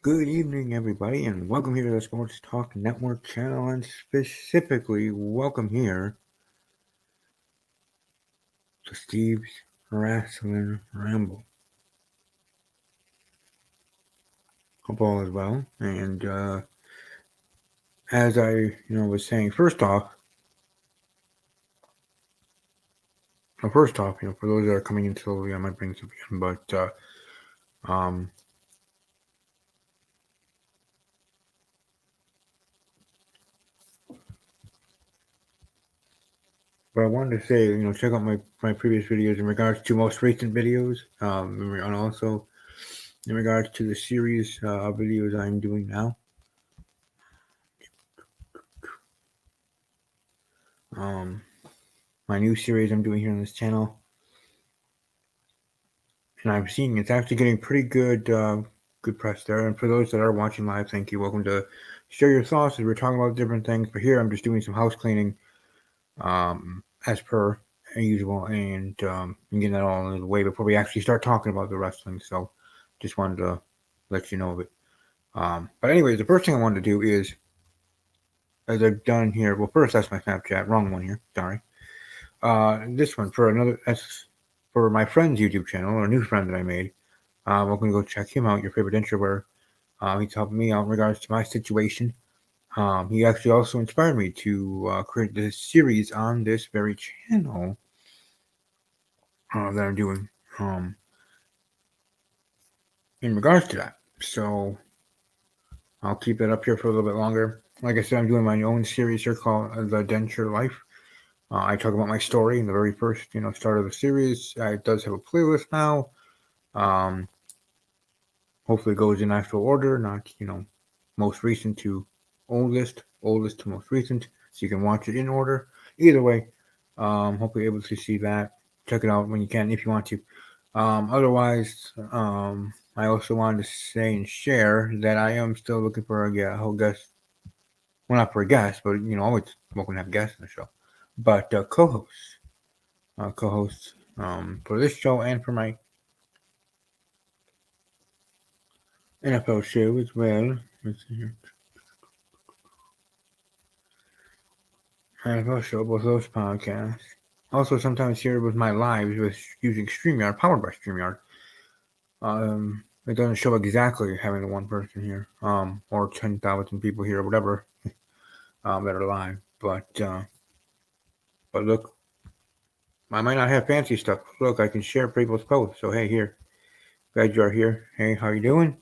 Good evening, everybody, and welcome here to the Sports Talk Network channel, and specifically, welcome here to Steve's Wrestling Ramble. Hope all is well, and as I, was saying, first off, for those that are coming in slowly, I might bring some in, um, but I wanted to say, check out my previous videos in regards to most recent videos, and also in regards to the series of videos I'm doing now. My new series I'm doing here on this channel, and I'm seeing it's actually getting pretty good press there. And for those that are watching live, thank you. Welcome to share your thoughts as we're talking about different things. But here I'm just doing some house cleaning, as per usual, and getting that all out of the way before we actually start talking about the wrestling. So just wanted to let you know of it. But anyways, the first thing I wanted to do is, as I've done here. Well, first that's my Snapchat, wrong one here. Sorry. This one that's for my friend's YouTube channel, or a new friend that I made. Welcome to go check him out, your favorite introverter. He's helping me out in regards to my situation. He actually also inspired me to create this series on this very channel that I'm doing in regards to that. So I'll keep it up here for a little bit longer. Like I said, I'm doing my own series here called The Denture Life. I talk about my story in the very first, start of the series. It does have a playlist now. Um, Hopefully it goes in actual order, not, most recent to oldest to most recent, so you can watch it in order. Either way, hopefully able to see that. Check it out when you can, if you want to. Otherwise, I also wanted to say and share that I am still looking for a whole guest. Well, not for a guest, but always welcome to have guests on the show. But co-hosts for this show and for my NFL show as well. Let's see here. NFL show, both those podcasts. Also, sometimes here with my lives with using StreamYard, powered by StreamYard. It doesn't show exactly having the one person here, or 10,000 people here, or whatever, that are live. But look, I might not have fancy stuff. Look, I can share people's posts. So hey, here, glad you are here. Hey, how you doing?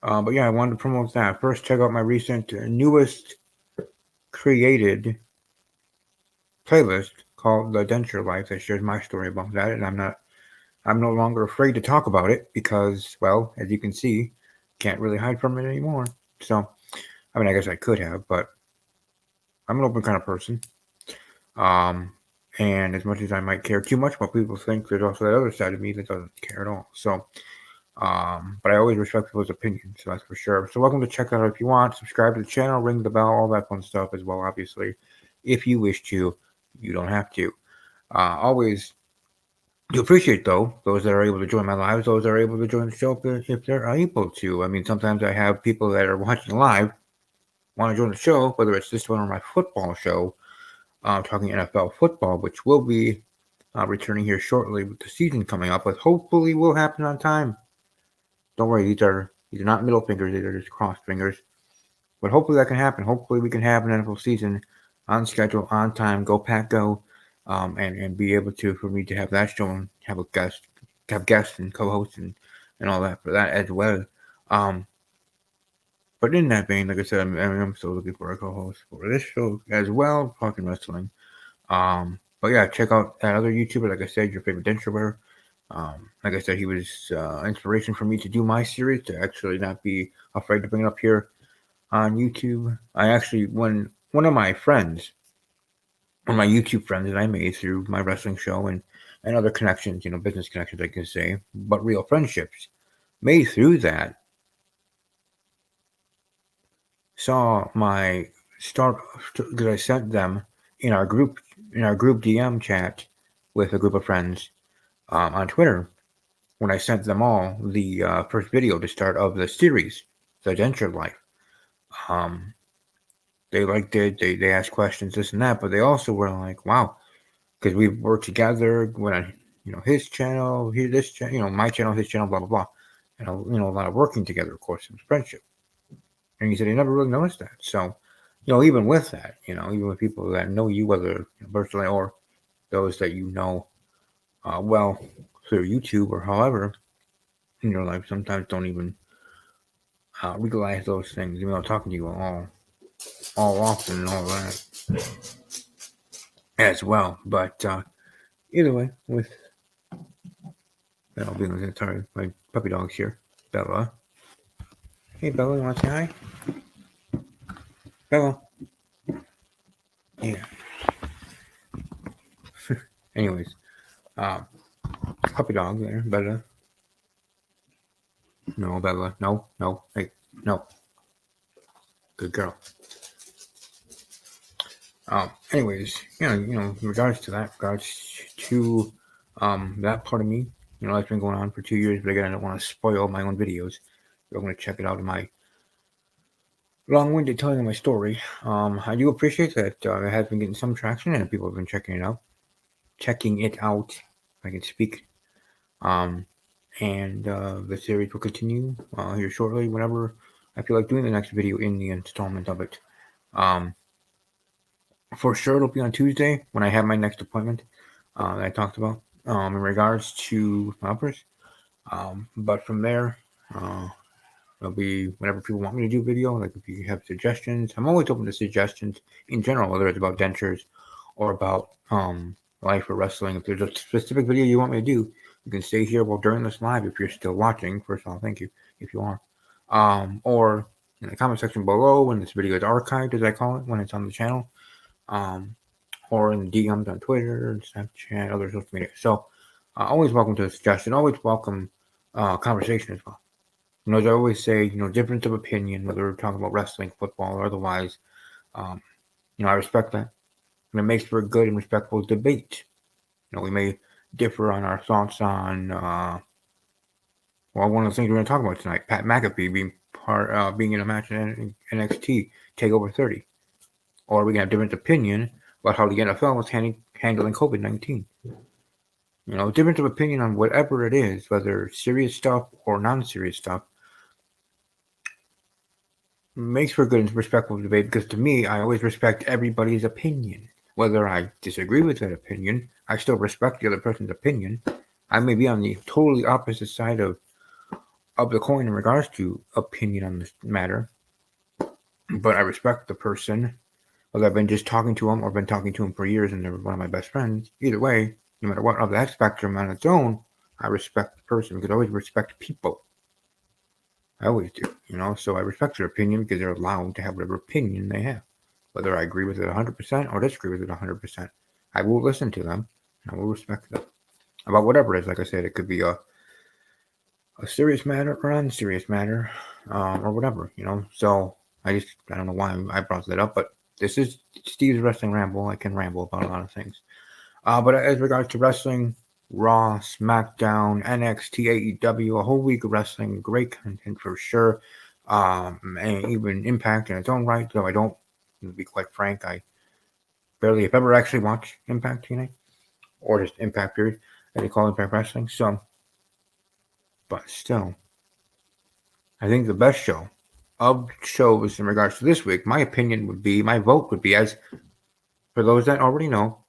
But yeah, I wanted to promote that. First, check out my recent newest created playlist called The Denture Life that shares my story about that, and I'm no longer afraid to talk about it because, well, as you can see, can't really hide from it anymore. So, I mean, I guess I could have, but I'm an open kind of person. Um, and as much as I might care too much what people think, there's also that other side of me that doesn't care at all. So, but I always respect people's opinions, so that's for sure. So, welcome to check that out if you want. Subscribe to the channel, ring the bell, all that fun stuff as well, obviously. If you wish to, you don't have to. Always do appreciate, though, those that are able to join my lives, those that are able to join the show if they're able to. I mean, sometimes I have people that are watching live want to join the show, whether it's this one or my football show, talking NFL football, which will be returning here shortly with the season coming up, but hopefully will happen on time. Don't worry, these are not middle fingers; these are just crossed fingers. But hopefully that can happen. Hopefully we can have an NFL season on schedule, on time. Go Pack, go! And be able to for me to have that show and have guests and co-hosts and all that for that as well. Um, but in that vein, like I said, I'm still looking for a co-host for this show as well, talking wrestling. But yeah, check out that other YouTuber. Like I said, your favorite introverter. Like I said, he was inspiration for me to do my series, to actually not be afraid to bring it up here on YouTube. I actually, when one of my friends, one of my YouTube friends that I made through my wrestling show and other connections, business connections, I can say, but real friendships made through that, saw my start because I sent them in our group DM chat with a group of friends on Twitter when I sent them all the first video to start of the series. the denture life. They liked it. They asked questions, this and that, but they also were like, wow, because we've worked together when I, his channel, this channel, my channel, his channel, blah blah blah, and a lot of working together, of course, and friendship. And he said he never really noticed that. So, even with that, even with people that know you, whether personally or those that well through YouTube or however in your life, sometimes don't even realize those things. Even though talking to you all often and all that as well. But either way, with being sorry, my puppy dog's here, Bella. Hey Bella, you want to say hi? Bella. Yeah. Anyways, puppy dog there, Bella. No, Bella. No, no. Hey, no. Good girl. Anyways, in regards to that part of me, that's been going on for 2 years, but again, I don't want to spoil my own videos. You're going to check it out in my long-winded telling of my story. I do appreciate that it has been getting some traction and people have been checking it out. If I can speak. And the series will continue here shortly whenever I feel like doing the next video in the installment of it. For sure, it'll be on Tuesday when I have my next appointment that I talked about in regards to uppers. But from there, it'll be whenever people want me to do video. Like if you have suggestions, I'm always open to suggestions in general, whether it's about dentures or about life or wrestling. If there's a specific video you want me to do, you can stay here while during this live if you're still watching. First of all, thank you if you are. Or in the comment section below when this video is archived, as I call it, when it's on the channel. Or in the DMs on Twitter and Snapchat, other social media. So, always welcome to a suggestion. Always welcome conversation as well. As I always say, difference of opinion, whether we're talking about wrestling, football, or otherwise, I respect that. And it makes for a good and respectful debate. We may differ on our thoughts on, one of the things we're going to talk about tonight, Pat McAfee being in a match in NXT TakeOver 30. Or we can have different opinion about how the NFL was handling COVID-19. Difference of opinion on whatever it is, whether serious stuff or non-serious stuff, makes for a good and respectful debate because to me, I always respect everybody's opinion. Whether I disagree with that opinion, I still respect the other person's opinion. I may be on the totally opposite side of the coin in regards to opinion on this matter, but I respect the person. Whether I've been just talking to them or been talking to them for years and they're one of my best friends, either way, no matter what of that spectrum on its own, I respect the person because I always respect people. I always do, so I respect their opinion because they're allowed to have whatever opinion they have. Whether I agree with it 100% or disagree with it 100%, I will listen to them and I will respect them. About whatever it is, like I said, it could be a serious matter or unserious matter or whatever, So I don't know why I brought that up, but this is Steve's Wrestling Ramble. I can ramble about a lot of things. But as regards to wrestling, Raw, SmackDown, NXT, AEW, a whole week of wrestling, great content for sure. And even Impact in its own right, though I don't, to be quite frank, I barely have ever actually watched Impact TNA or just Impact period, as they call Impact Wrestling. So, but still, I think the best show of shows in regards to this week, my vote would be, as for those that already know,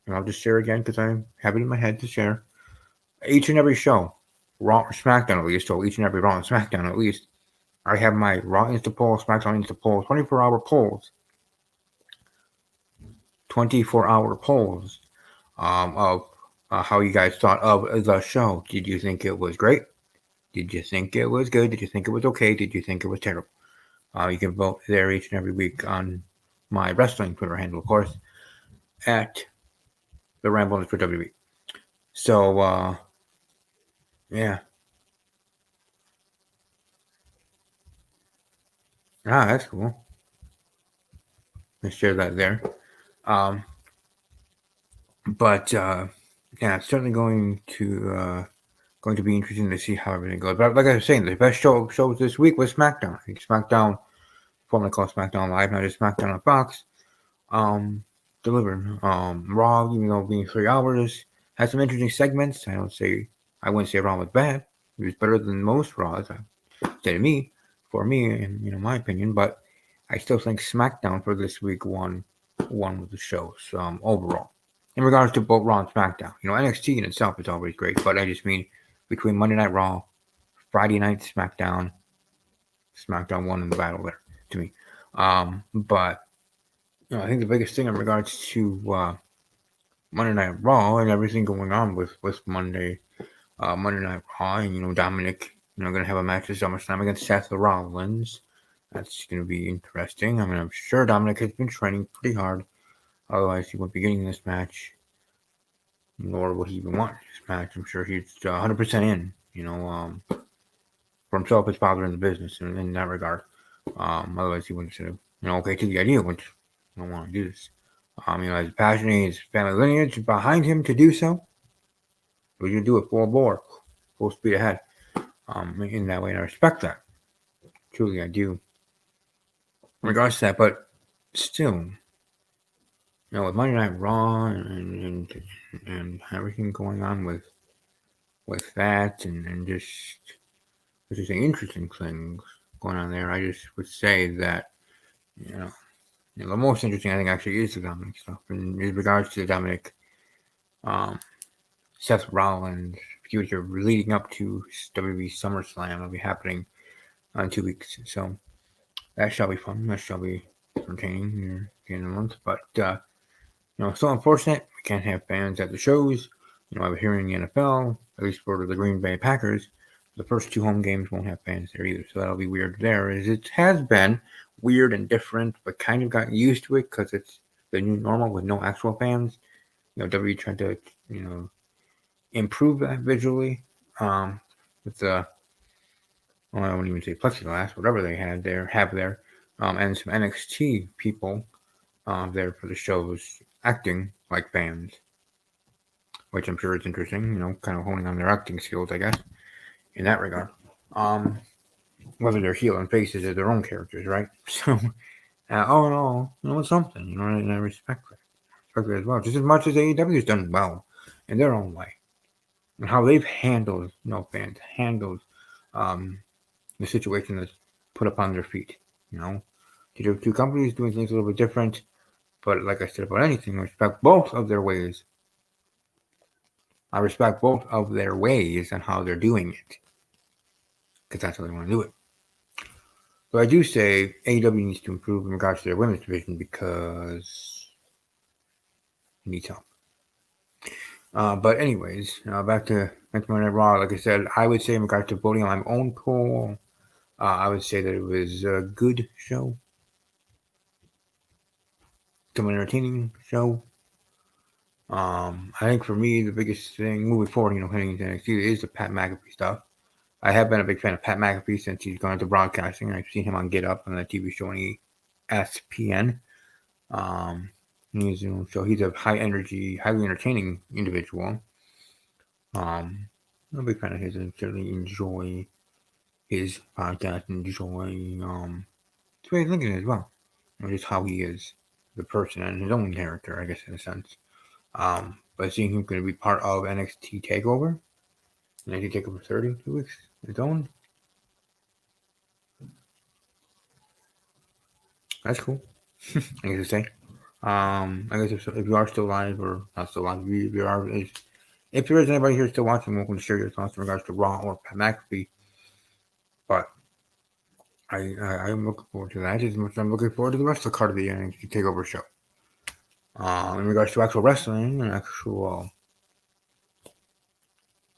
and I'll just share again because I have it in my head to share. Each and every show, Raw or SmackDown at least, so each and every Raw and SmackDown at least, I have my Raw Insta poll, SmackDown Insta poll, 24-hour polls. 24-hour polls of how you guys thought of the show. Did you think it was great? Did you think it was good? Did you think it was okay? Did you think it was terrible? You can vote there each and every week on my wrestling Twitter handle, of course, at the Ramble for WWE. So, yeah. That's cool. Let's share that there. But, yeah, it's certainly going to going to be interesting to see how everything goes. But like I was saying, the best shows this week was SmackDown. I think SmackDown, formerly called SmackDown Live, now just SmackDown on Fox, um, delivered. Raw, even though being 3 hours, had some interesting segments. I wouldn't say Raw was bad. It was better than most Raws. To me, for me, in my opinion. But I still think SmackDown for this week won of the shows overall. In regards to both Raw and SmackDown, NXT in itself is always great, but I just mean between Monday Night Raw, Friday Night SmackDown, SmackDown won in the battle there to me. But I think the biggest thing in regards to Monday Night Raw and everything going on with Monday Night Raw, and Dominic, going to have a match at SummerSlam against Seth Rollins. That's going to be interesting. I mean, I'm sure Dominic has been training pretty hard. Otherwise, he wouldn't be getting this match. Nor would he even want this match. I'm sure he's 100% in. For himself, his father in the business in that regard. Otherwise, he wouldn't have, okay to the idea. Which I don't want to do this. As passionate, his family lineage behind him to do so. We're going to do it full bore, full speed ahead. In that way, and I respect that. Truly, I do. In regards to that, but still, with Monday Night Raw and everything going on with that and just interesting things going on there, I just would say that the most interesting I think actually is the Dominic stuff in regards to the Dominic Seth Rollins future leading up to WWE Summerslam will be happening in 2 weeks, so that shall be fun. That shall be entertaining near the end of the month, but still unfortunate we can't have fans at the shows. I was hearing the NFL, at least for the Green Bay Packers, the first 2 home games won't have fans there either, so that'll be weird there. As it has been weird and different, but kind of gotten used to it because it's the new normal with no actual fans. WWE tried to improve that visually with the I wouldn't even say plexiglass, whatever they have there, and some NXT people there for the shows acting like fans, which I'm sure is interesting. Kind of honing on their acting skills, I guess, in that regard. Whether they're heel and faces are their own characters, right? So, all in all, it's something, and I respect that as well, just as much as AEW's done well in their own way, and how they've handled the situation that's put upon their feet. Two companies doing things a little bit different, but like I said about anything, I respect both of their ways. I respect both of their ways and how they're doing it, because that's how they want to do it. So I do say AEW needs to improve in regards to their women's division because it needs help. But anyways, back to Monday Night Raw. Like I said, I would say in regards to voting on my own poll, I would say that it was a good show. Still an entertaining show. I think for me, the biggest thing moving forward, heading into NXT is the Pat McAfee stuff. I have been a big fan of Pat McAfee since he's gone into broadcasting. I've seen him on Get Up on that TV show on ESPN. He's a high energy, highly entertaining individual. I'm a big fan of his and certainly enjoy his podcast and enjoy the way he's thinking as well. Just how he is, the person and his own character, I guess, in a sense. But seeing him going to be part of NXT TakeOver, NXT TakeOver 30, 2 weeks, its own. That's cool. I guess to say. I guess if you are still live or not still live, if there is anybody here still watching, welcome to share your thoughts in regards to Raw or Pat McAfee. But I'm looking forward to that as much as I'm looking forward to the rest of the card of the NXT TakeOver show. In regards to actual wrestling and actual,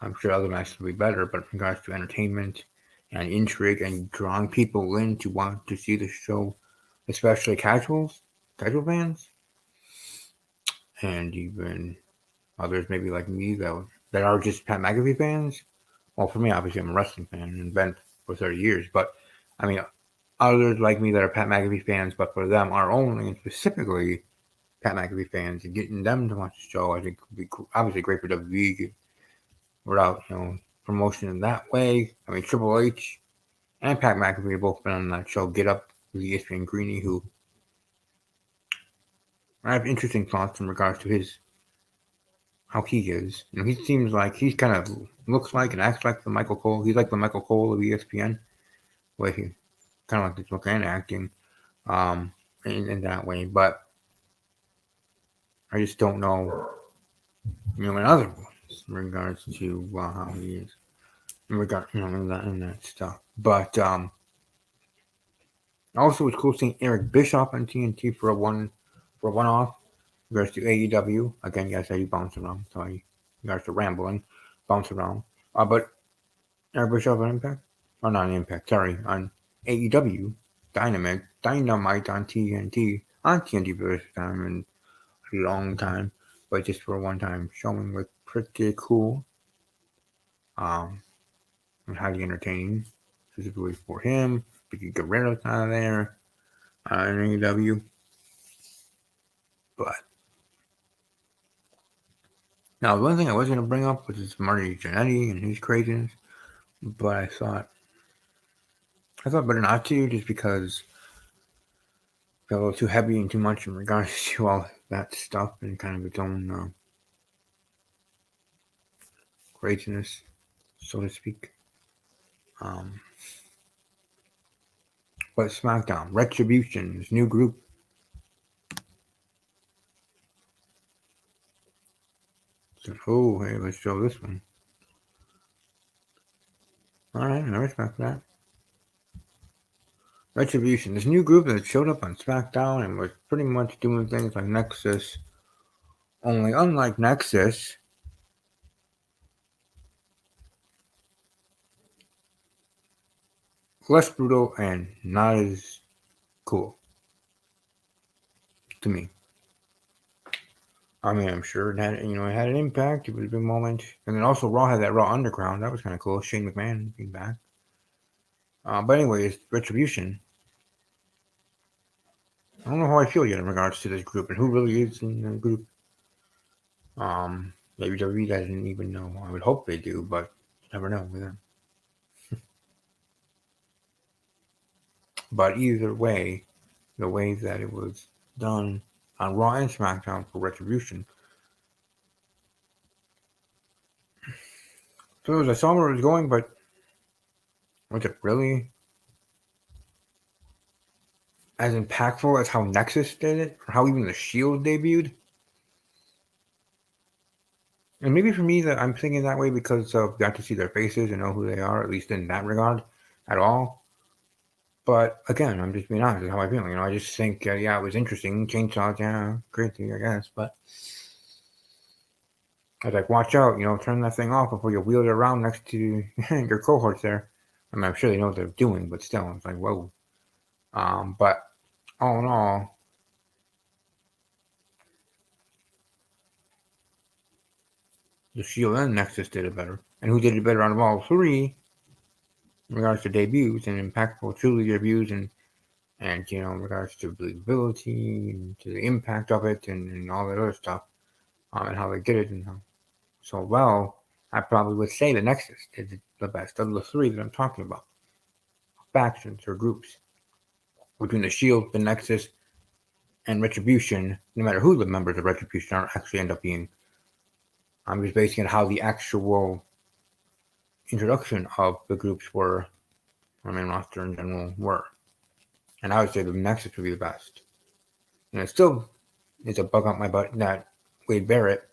I'm sure other matches will be better, but in regards to entertainment and intrigue and drawing people in to want to see the show, especially casual fans, and even others maybe like me that are just Pat McAfee fans. Well, for me, obviously, I'm a wrestling fan and been for 30 years, but I mean, others like me that are Pat McAfee fans, but for them are only and specifically Pat McAfee fans, and getting them to watch the show, I think would be obviously great for WWE without, promotion in that way. I mean, Triple H and Pat McAfee have both been on that show, Get Up, with ESPN Greeny, who I have interesting thoughts in regards to how he is. He seems like he kind of looks like and acts like the Michael Cole. He's like the Michael Cole of ESPN, where he kind of like this look and acting, in that way. But I just don't know, in other ones, in regards to how he is, in regard, in that stuff. But also, it's cool seeing Eric Bischoff on TNT for a one-off. In regards to AEW, again, yes, I do bounce around. Sorry, in regards to rambling, bounce around. But Eric Bischoff on Impact, or not on Impact, sorry, on AEW, Dynamite on TNT for the first time in a long time, but just for a one-time showing was pretty cool. And highly entertaining, specifically for him. Vicky Guerrero's out of there in AEW. But now, the one thing I was going to bring up was this Marty Jannetty and his craziness, but I thought better not to, just because it's a little too heavy and too much in regards to all that stuff and kind of its own craziness, so to speak. But SmackDown, Retribution, this new group. So, oh, hey, let's show this one. Alright, I respect that. Retribution, this new group that showed up on SmackDown and was pretty much doing things like Nexus. Only unlike Nexus, less brutal and not as cool to me. I mean, I'm sure it had an impact. It was a big moment, and then also Raw had that Raw Underground. That was kind of cool. Shane McMahon being back. But anyways, Retribution. I don't know how I feel yet in regards to this group and who really is in the group. Maybe WWE doesn't even know. I would hope they do, but you never know with them. But either way, the way that it was done on Raw and SmackDown for Retribution. So I saw where it was going, but was it really as impactful as how Nexus did it, or how even the Shield debuted? And maybe for me, that I'm thinking that way because got to see their faces and know who they are, at least in that regard, at all. But again, I'm just being honest with how I feel. I just think, it was interesting. Chainsaws, yeah, crazy, I guess. But I was like, watch out, turn that thing off before you wheel it around next to your cohorts there. I mean, I'm sure they know what they're doing, but still, it's like, whoa. But all in all, the Shield and Nexus did it better. And who did it better out of all three in regards to debuts and impactful, truly debuts and in regards to believability and to the impact of it and all that other stuff, and how they did it and how so well, I probably would say the Nexus did the best of the three that I'm talking about. Factions or groups. Between the Shield, the Nexus, and Retribution, no matter who the members of Retribution are, actually end up being. I'm just basing it how the actual introduction of the groups were, I mean, roster in general were. And I would say the Nexus would be the best. And it still is a bug out my butt that Wade Barrett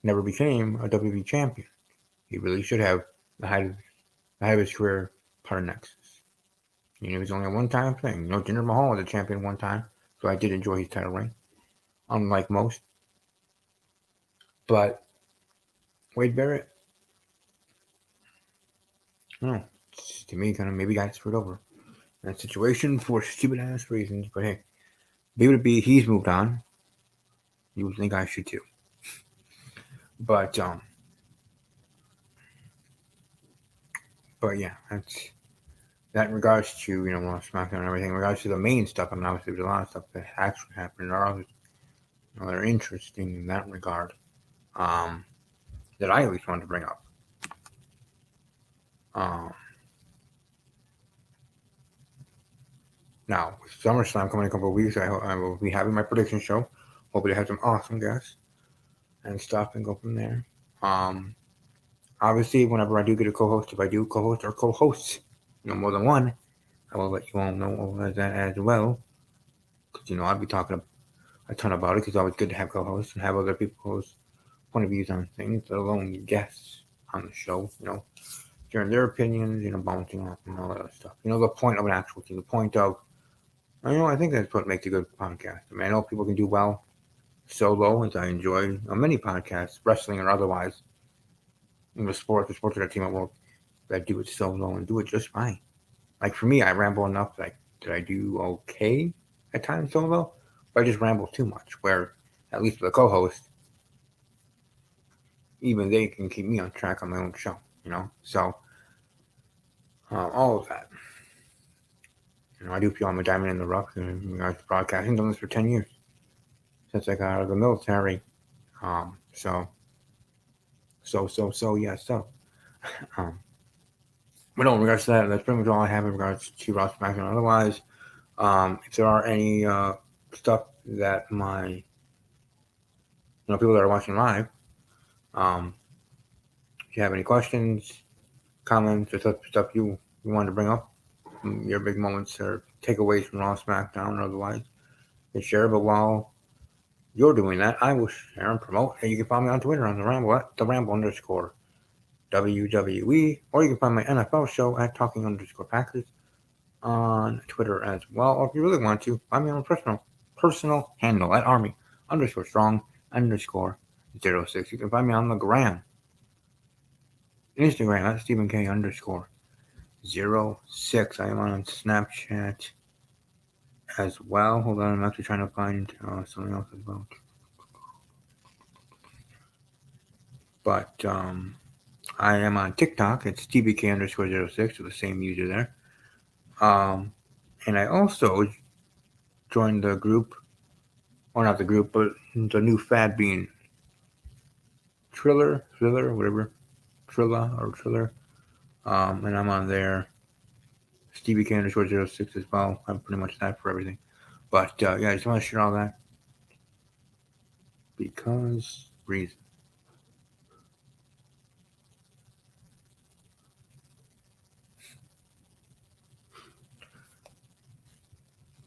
never became a WWE champion. He really should have the height of his career part of Nexus. It was only a one-time thing. Jinder Mahal was a champion one time, so I did enjoy his title reign, unlike most. But Wade Barrett, to me, kind of maybe got screwed over in that situation for stupid-ass reasons. But hey, be what it be, he's moved on. You would think I should too. But yeah, that's that in regards to SmackDown and everything. In regards to the main stuff, I mean, obviously there's a lot of stuff that actually happened. There are others that are interesting in that regard. That I at least wanted to bring up. Um, Now, with SummerSlam coming in a couple of weeks, I will be having my prediction show. Hopefully, I have some awesome guests and stuff and go from there. Um, Obviously, whenever I do get a co-host, if I do co-host or co-hosts, more than one, I will let you all know that as well. Because, I'll be talking a ton about it because it's always good to have co-hosts and have other people's point of views on things, let alone guests on the show, sharing their opinions, bouncing off and all that other stuff. The point of an actual thing, the point of, I think that's what makes a good podcast. I mean, I know people can do well solo, as I enjoy many podcasts, wrestling or otherwise, the sports entertainment world, that do it solo and do it just fine. Like for me, I ramble enough that I do okay at times solo, but I just ramble too much. Where at least with a co-host, even they can keep me on track on my own show. So all of that. I do feel I'm a diamond in the rough in regards to broadcasting. I've done this for 10 years since I got out of the military. So. Um, but no, in regards to that, that's pretty much all I have in regards to Raw SmackDown. Otherwise, if there are any stuff that my people that are watching live, if you have any questions, comments, or stuff you wanted to bring up, your big moments or takeaways from Raw SmackDown or otherwise, you can share. But while you're doing that, I will share and promote. And you can follow me on Twitter on the Ramble at _WWE, or you can find my NFL show at Talking_Packers on Twitter as well. Or if you really want to, find me on a personal handle at Army_Strong_06. You can find me on the gram, Instagram at StephenK_06. I am on Snapchat as well. Hold on, I'm actually trying to find something else as well. But I am on TikTok. It's TBK_06 with the same user there. And I also joined the group, or not the group, but the new fad being Triller, whatever, Triller. And I'm on there, TBK_06 as well. I'm pretty much that for everything. But yeah, I just want to share all that because reason.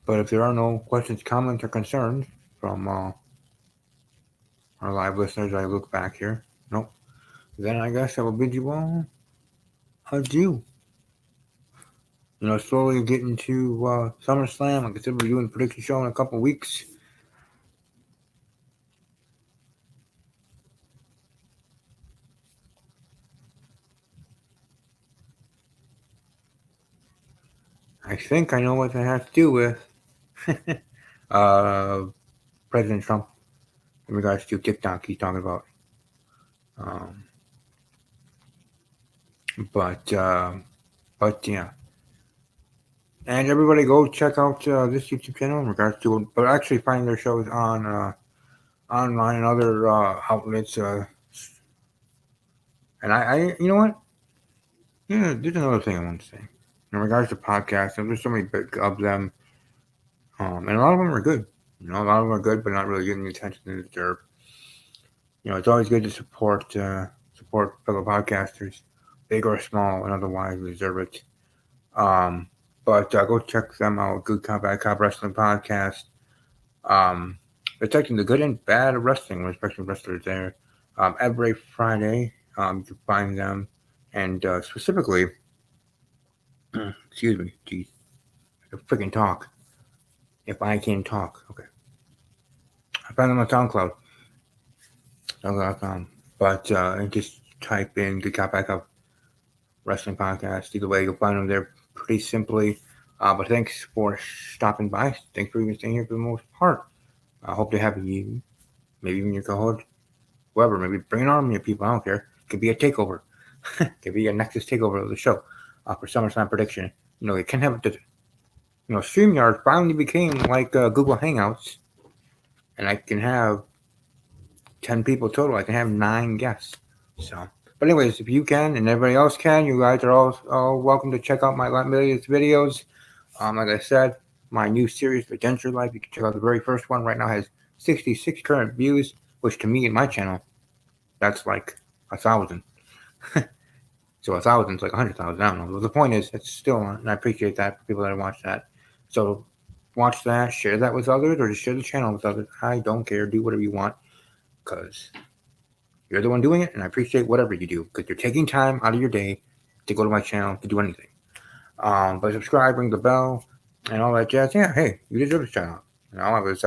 But if there are no questions, comments, or concerns from our live listeners, I look back here. Nope. Then I guess I will bid you all adieu. Slowly getting to SummerSlam. Like I said, we're doing a prediction show in a couple weeks. I think I know what that has to do with President Trump in regards to TikTok. He's talking about. But yeah. And everybody go check out this YouTube channel in regards to, but actually find their shows on online and other outlets. And I, you know what? Yeah, there's another thing I want to say in regards to podcasts. There's so many big of them, and a lot of them are good. A lot of them are good, but not really getting the attention they deserve. It's always good to support fellow podcasters, big or small, and otherwise deserve it. But go check them out. Good Cop, Bad Cop Wrestling Podcast. Protecting the good and bad of wrestling, especially wrestlers there. Every Friday, you can find them. And specifically, excuse me, geez, I can freaking talk. If I can talk, okay. I find them on SoundCloud. SoundCloud.com. But just type in Good Cop, Bad Cop Wrestling Podcast. Either way, you'll find them there pretty simply. But thanks for stopping by. Thanks for even staying here for the most part. I hope to have you, maybe even your co-host, whoever. Maybe bring an army of people. I don't care. It could be a takeover. It could be a Nexus takeover of the show for SummerSlam prediction. It can have it. StreamYard finally became like Google Hangouts, and I can have 10 people total. I can have 9 guests. So, But anyways, if you can and everybody else can, you guys are all welcome to check out my latest videos. Like I said, my new series, The Denture Life, you can check out the very first one. Right now has 66 current views, which to me in my channel, that's like 1,000. So 1,000 is like 100,000. I don't know. But the point is, it's still, and I appreciate that for people that watch that. So watch that, share that with others, or just share the channel with others. I don't care. Do whatever you want, because you're the one doing it, and I appreciate whatever you do, because you're taking time out of your day to go to my channel to do anything. But subscribe, ring the bell, and all that jazz. Yeah, hey, you deserve a shout out. I was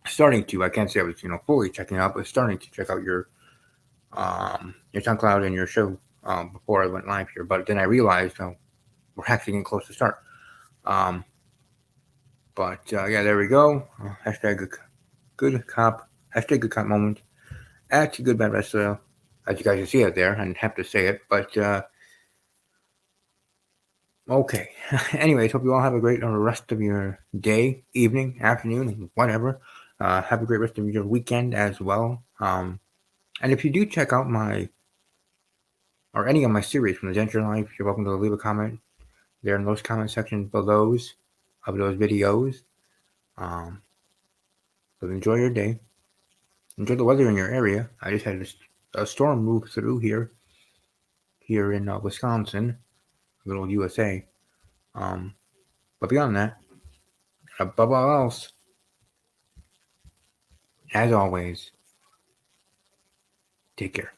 starting to. I can't say I was fully checking out, but starting to check out your SoundCloud and your show before I went live here. But then I realized we're actually getting close to start. But yeah, there we go. Hashtag good cop. Hashtag good cop moment. At good bad wrestler. As you guys can see it there, I didn't have to say it, but okay. Anyways, hope you all have a great rest of your day, evening, afternoon, whatever. Have a great rest of your weekend as well. And if you do check out my or any of my series from the Denture Life, you're welcome to leave a comment there in those comment sections below of those videos. But enjoy your day. Enjoy the weather in your area. I just had a storm move through here in Wisconsin, little USA. But beyond that, above all else, as always, take care.